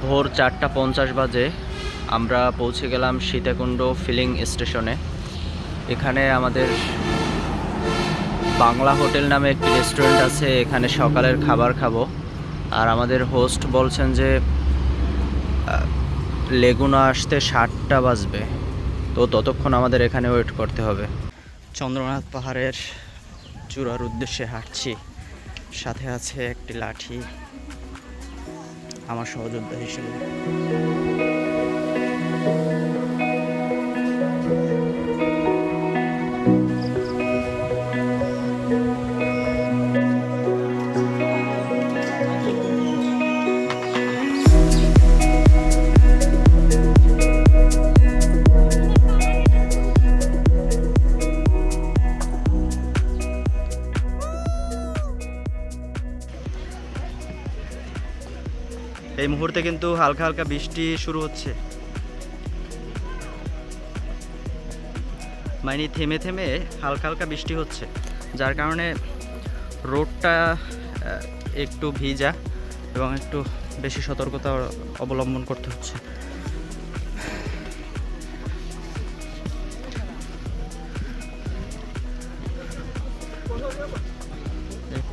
ভোর 4:50 বাজে আমরা পৌঁছে গেলাম সীতাকুণ্ড ফিলিং স্টেশনে। এখানে আমাদের বাংলা হোটেল নামে একটি রেস্টুরেন্ট আছে, এখানে সকালের খাবার খাবো। আর আমাদের হোস্ট বলছেন যে লেগুনা আসতে 7টা বাজবে, তো ততক্ষণ আমাদের এখানে ওয়েট করতে হবে। চন্দ্রনাথ পাহাড়ের চূড়ার উদ্দেশ্যে হাঁটছি, সাথে আছে একটি লাঠি আমার সহযোদ্ধা হিসেবে। এই মুহূর্তে কিন্তু হালকা হালকা বৃষ্টি শুরু হচ্ছে, মানে থেমে থেমে হালকা হালকা বৃষ্টি হচ্ছে, যার কারণে রোডটা একটু ভিজা এবং একটু বেশি সতর্কতা অবলম্বন করতে হচ্ছে।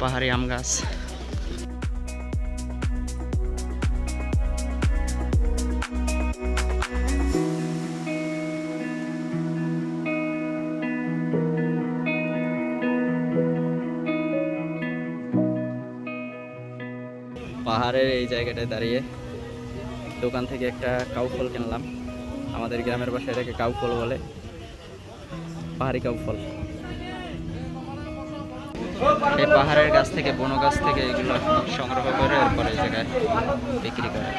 পাহাড়ি আম গাছ। পাহাড়ের এই জায়গাটায় দাঁড়িয়ে দোকান থেকে একটা কাউ ফল কিনলাম। আমাদের গ্রামের বাসায় এটাকে কাউ ফল বলে, পাহাড়ি কাউ ফল। এই পাহাড়ের গাছ থেকে, বনো গাছ থেকে এগুলো সংগ্রহ করে এরপরে এই জায়গায় বিক্রি করে।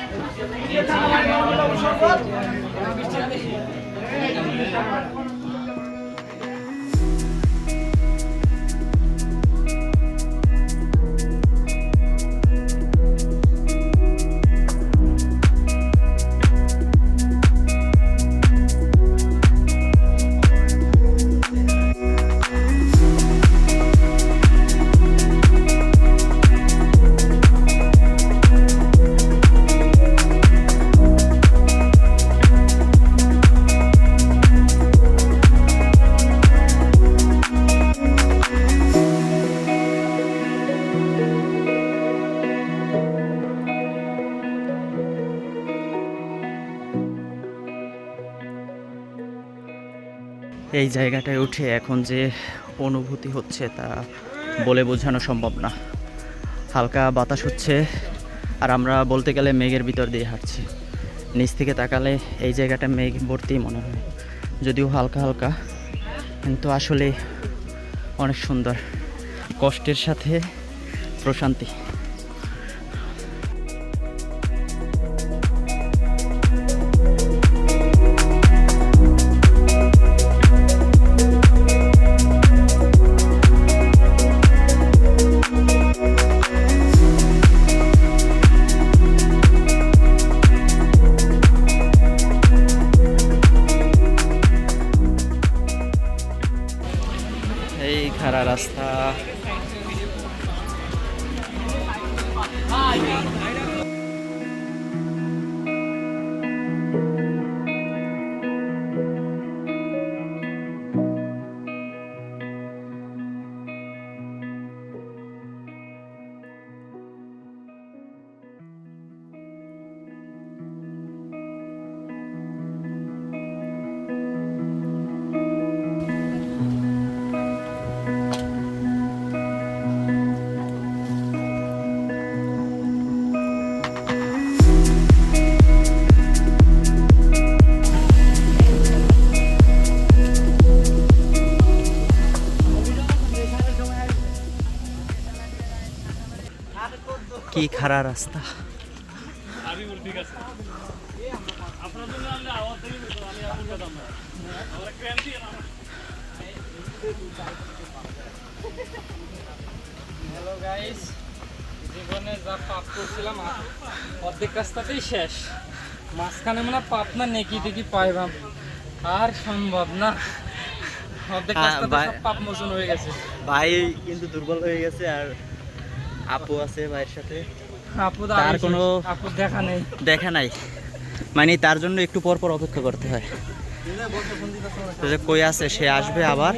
এই জায়গাটায় উঠে এখন যে অনুভূতি হচ্ছে তা বলে বোঝানো সম্ভব না। হালকা বাতাস হচ্ছে, আর আমরা বলতে গেলে মেঘের ভিতর দিয়ে হাঁটছি। নিচ থেকে তাকালে এই জায়গাটা মেঘ ভর্তি মনে হয়, যদিও হালকা হালকা, কিন্তু আসলে অনেক সুন্দর। কষ্টের সাথে প্রশান্তি। এই খাড়া রাস্তা, কি খাড়া রাস্তা। হ্যালো গাইস, জীবনে যা পাপ করছিলাম অর্ধেক রাস্তাতেই শেষ। মাঝখানে মনে পাপ না নেকি টেকি পাইবাম, আর সম্ভব না। অর্ধেক রাস্তাতে সব পাপ মোচন হয়ে গেছে। ভাই কিন্তু দুর্বল হয়ে গেছে, আর আপু আছে ভাইয়ের সাথে। আপু তার কোনো আপু দেখা নেই। দেখা নাই, মানে তার জন্য একটু পর পর অপেক্ষা করতে হয়। তো যে কই আছে সে আসবে আবার,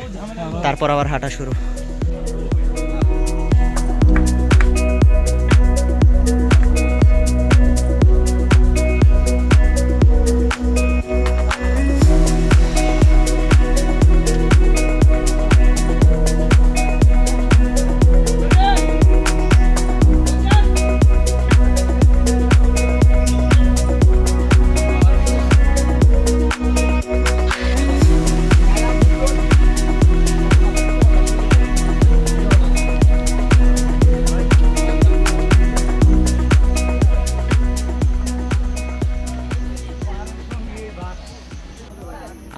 তারপর আবার হাঁটা শুরু।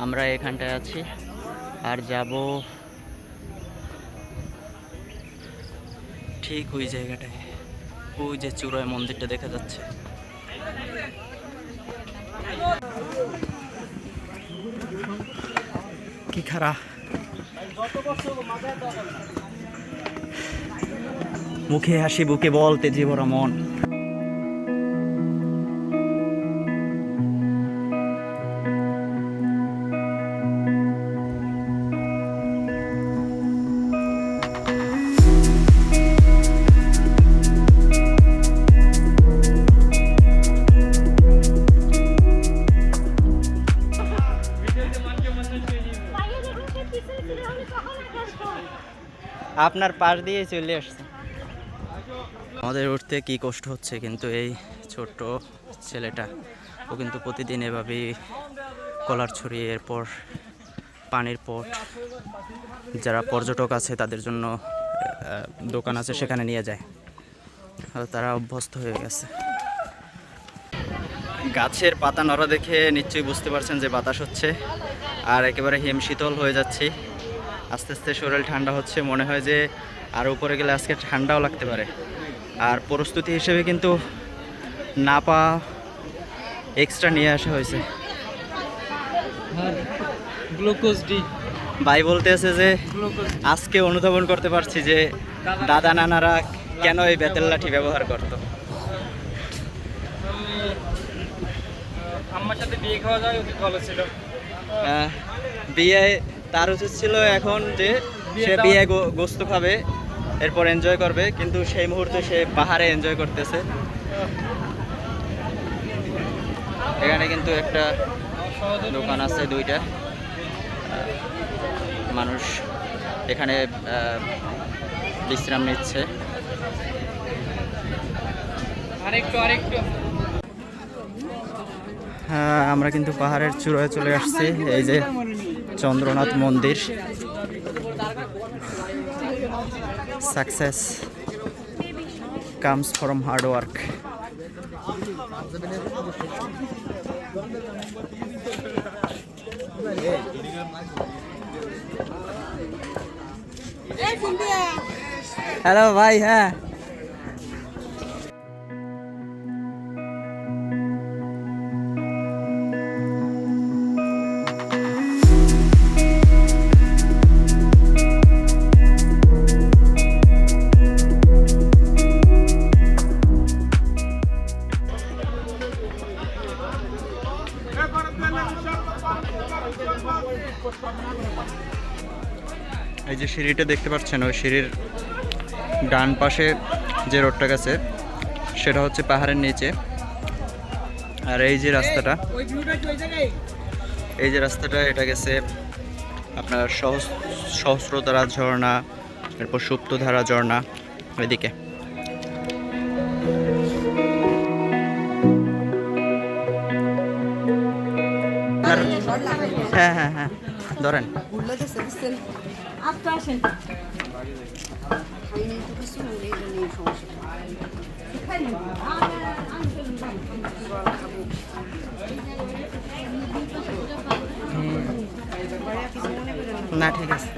আমরা এখানটায় আছি আর যাব ঠিক ওই জায়গাটায়, ওই যে চূড়ায় মন্দিরটা দেখা যাচ্ছে। কি খারাপ, মুখে হাসি বুকে বলতে যে বড় মন। আপনার পাশ দিয়ে চলে আসছে। আমাদের উঠতে কি কষ্ট হচ্ছে, কিন্তু এই ছোট্ট ছেলেটা ও কিন্তু প্রতিদিন এভাবেই কলার ছড়িয়ে এরপর পানির পট, যারা পর্যটক আছে তাদের জন্য দোকান আছে সেখানে নিয়ে যায়, আর তারা অভ্যস্ত হয়ে গেছে। গাছের পাতা নড়া দেখে নিশ্চয়ই বুঝতে পারছেন যে বাতাস হচ্ছে, আর একেবারে হিম শীতল হয়ে যাচ্ছি। আস্তে আস্তে শরীর ঠান্ডা হচ্ছে, মনে হয় যে আর উপরে গেলে আজকে ঠান্ডাও লাগতে পারে। আর প্রস্তুতি হিসেবে কিন্তু নাপা এক্সট্রা নিয়ে আসা হয়েছে। গ্লুকোজ ডি ভাই বলতেছে যে আজকে অনুধাবন করতে পারছি যে দাদা নানারা কেন এই বেতের লাঠি ব্যবহার করতো। আমার সাথে বিয়ে খাওয়া যায় অতি ভালো ছিল। বিয়ে তার উচিত ছিল এখন যে সে বিয়ে গোস্ত খাবে, এরপর এনজয় করবে, কিন্তু সেই মুহূর্তে সে পাহাড়ে এনজয় করতেছে। এখানে কিন্তু একটা দোকান আছে, দুইটা মানুষ এখানে বিশ্রাম নিচ্ছে। হ্যাঁ, আমরা কিন্তু পাহাড়ের চূড়ায় চলে আসছি। এই যে চন্দ্রনাথ মন্দির। Success comes from hard work. Hello ভাই। হ্যাঁ, এই যে সিঁড়িটা দেখতে পাচ্ছেন, ওই সিঁড়ির ডান পাশে যে রোডটা গেছে সেটা হচ্ছে পাহাড়ের নিচে। আর এই যে রাস্তাটা, এটা গেছে আপনার সহস্রধারা ঝর্ণা, এরপর সুপ্তধারা ঝর্ণা এদিকে। হ্যাঁ হ্যাঁ হ্যাঁ, ধরেন। না ঠিক আছে।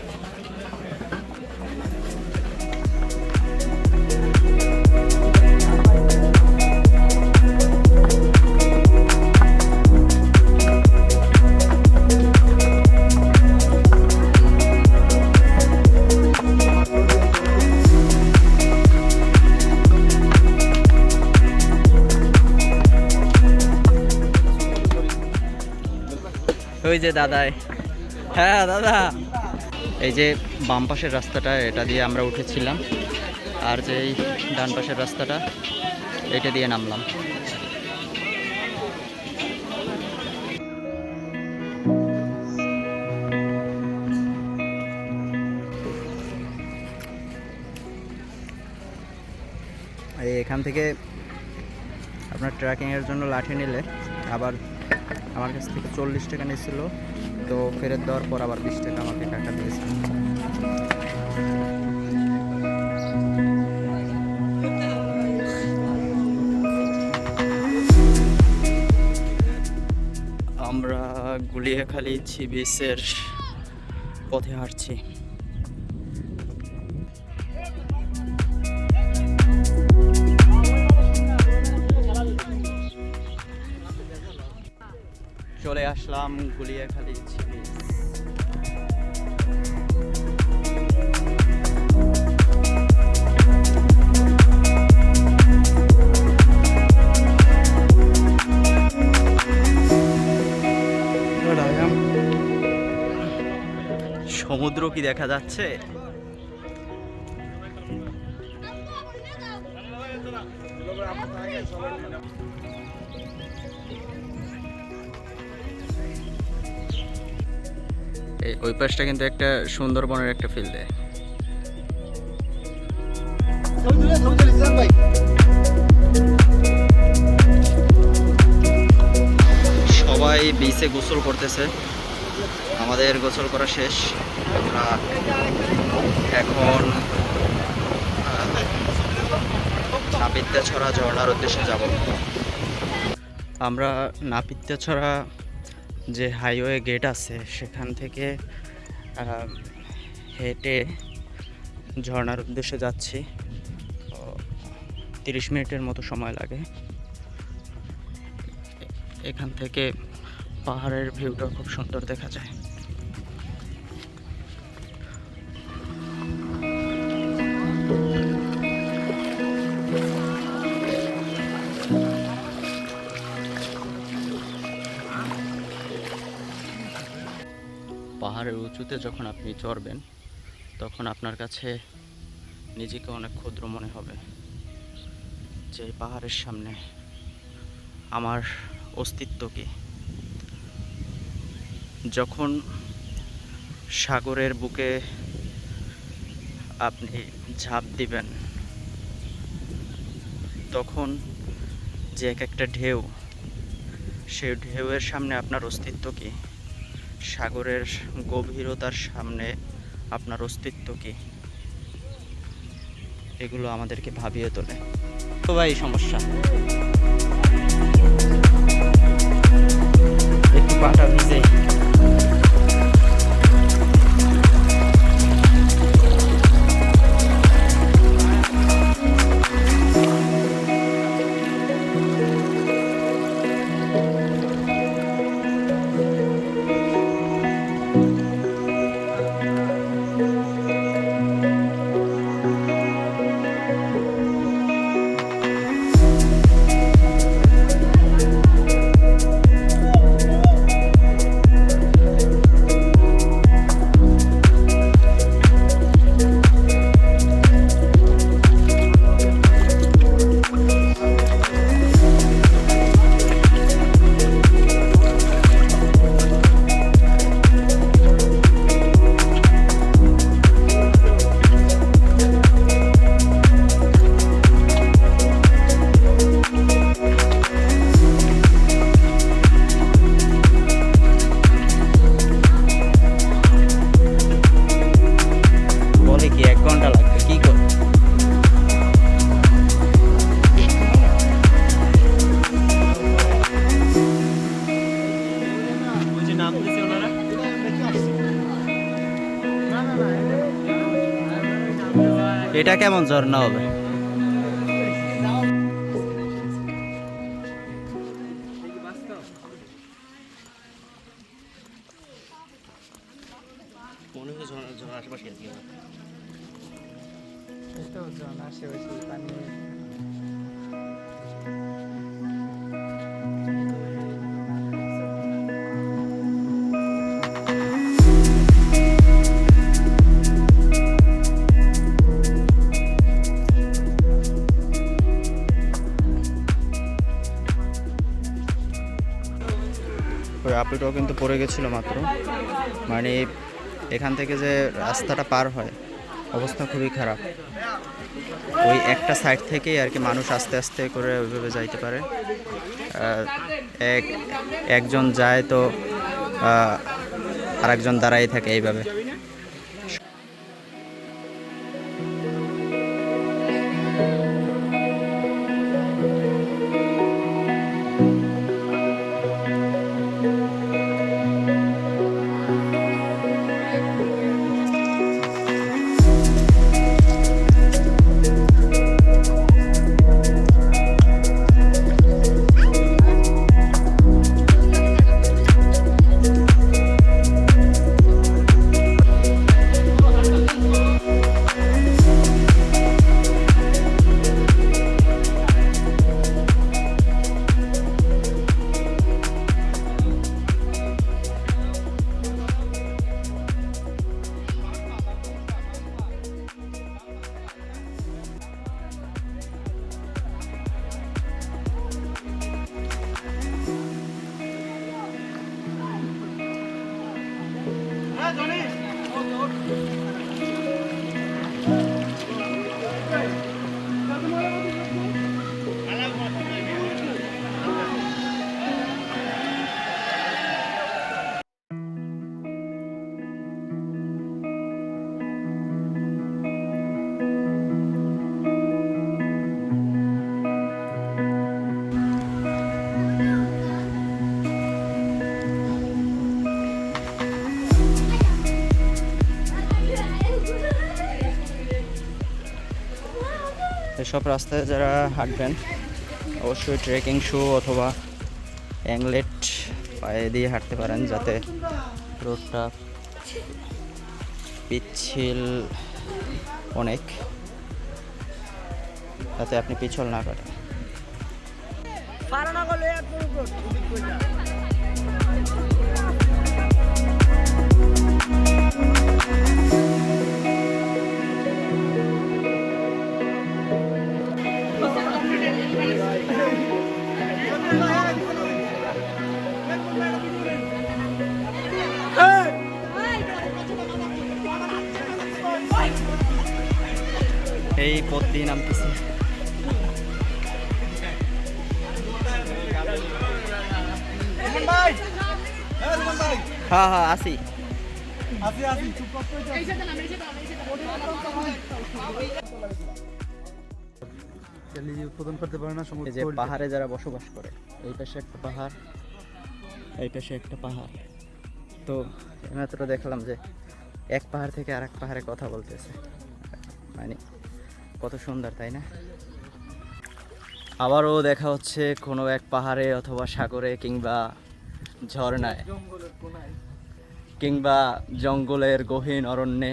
ওই যে দাদাই, হ্যাঁ দাদা। এই যে বাম পাশের রাস্তাটা, এটা দিয়ে আমরা উঠেছিলাম, আর যে এই ডান পাশের রাস্তাটা, এটা দিয়ে নামলাম। এই এখান থেকে আপনার ট্রেকিংয়ের জন্য লাঠি নিলে আবার আমার কাছ থেকে 40 টাকা নিয়েছিল, তো ফেরত দেওয়ার পর আবার 20 টাকা আমাকে টাকা দিয়েছে। আমরা গুলিয়াখালী সি বিচের পথে হাঁটছি। চলে আসলাম গুলিয়াখালী সি বিচ। সমুদ্র কি দেখা যাচ্ছে? এই ওই পাশটা কিন্তু একটা সুন্দরবনের একটা ফিল দেয়। সবাই বিচে গোসল করতেছে, আমাদের গোসল করা শেষ। আমরা এখন নাপিত্যাছড়া ঝর্ণার উদ্দেশ্যে যাব। আমরা নাপিত্যাছড়া যে হাইওয়ে গেট আছে সেখান থেকে হেঁটে ঝর্ণার উদ্দেশ্যে যাচ্ছি। 30 মিনিটের মতো সময় লাগে। এখান থেকে পাহাড়ের ভিউটা খুব সুন্দর দেখা যায়। পাহাড়ের উঁচুতে যখন আপনি চড়বেন তখন আপনার কাছে নিজেকে অনেক ক্ষুদ্র মনে হবে, যে পাহাড়ের সামনে আমার অস্তিত্ব কি। যখন সাগরের বুকে আপনি ঝাঁপ দিবেন তখন যে এক একটা ঢেউ, সেই ঢেউয়ের সামনে আপনার অস্তিত্ব কি, সাগরের গভীরতার সামনে আপনার অস্তিত্ব কি, এগুলো আমাদেরকে ভাবিয়ে তোলে। তো ভাই সমস্যা একটু পাটা ভিজে। এটা কেমন ঝর্ণা হবে? মনে হচ্ছে ঝর্ণার আশেপাশে আছি। এটাও ঝর্ণা আশেপাশে পানি। ওই আপুটাও কিন্তু পড়ে গেছিলো মাত্র। মানে এখান থেকে যে রাস্তাটা পার হয় অবস্থা খুবই খারাপ। ওই একটা সাইড থেকেই আর কি মানুষ আস্তে আস্তে করে ওইভাবে যাইতে পারে। একজন যায় তো আরেকজন দাঁড়াই থাকে এইভাবে। এসব রাস্তায় যারা হাঁটবেন অবশ্যই ট্রেকিং শু অথবা অ্যাংলেট পায়ে দিয়ে হাঁটতে পারেন, যাতে রোডটা পিচ্ছিল অনেক, যাতে আপনি পিছল না কাটেন। এই পথ দিয়ে নামতেছি। হ্যাঁ হ্যাঁ আসি। উৎপাদন করতে পারে না এই যে পাহাড়ে যারা বসবাস করে, এই পাশে একটা পাহাড়, এই পাশে একটা পাহাড়। তো মাত্র দেখলাম যে এক পাহাড় থেকে আরেক পাহাড়ে কথা বলতেছে, মানে কত সুন্দর তাই না? আবারও দেখা হচ্ছে কোনো এক পাহাড়ে অথবা সাগরে কিংবা ঝর্ণায় কিংবা জঙ্গলের গহীন অরণ্যে।